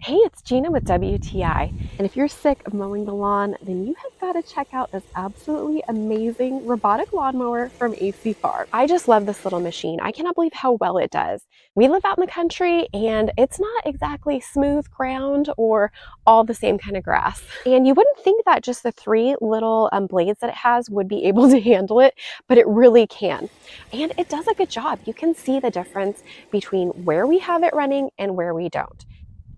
Hey, it's Gina with WTI, and if you're sick of mowing the lawn, then you have got to check out this absolutely amazing robotic lawnmower from ACFARM. I just love this little machine. I cannot believe how well it does. We live out in the country, and it's not exactly smooth ground or all the same kind of grass. And you wouldn't think that just the three little blades that it has would be able to handle it, but it really can. And it does a good job. You can see the difference between where we have it running and where we don't.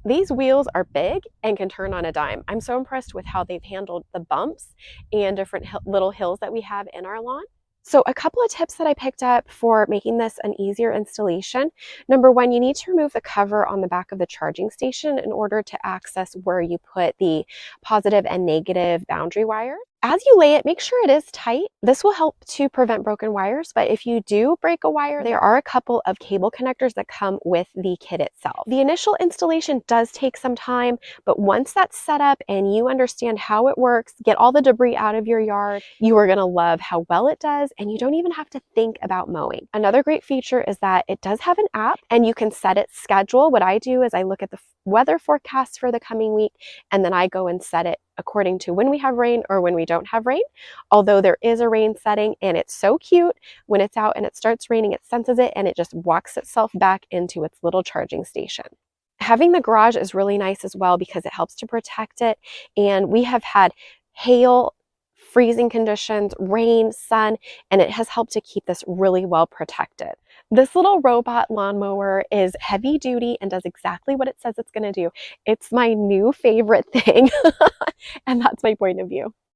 These wheels are big and can turn on a dime. I'm so impressed with how they've handled the bumps and different little hills that we have in our lawn. So a couple of tips that I picked up for making this an easier installation. Number one, you need to remove the cover on the back of the charging station in order to access where you put the positive and negative boundary wire. As you lay it, make sure it is tight. This will help to prevent broken wires, but if you do break a wire, there are a couple of cable connectors that come with the kit itself. The initial installation does take some time, but once that's set up and you understand how it works, get all the debris out of your yard, you are going to love how well it does, and you don't even have to think about mowing. Another great feature is that it does have an app, and you can set its schedule. What I do is I look at the weather forecast for the coming week, and then I go and set it according to when we have rain or when we don't have rain. Although there is a rain setting, and it's so cute. When it's out and it starts raining, it senses it and it just walks itself back into its little charging station. Having the garage is really nice as well because it helps to protect it. And we have had hail, freezing conditions, rain, sun, and it has helped to keep this really well protected. This little robot lawnmower is heavy duty and does exactly what it says it's going to do. It's my new favorite thing, and that's my point of view.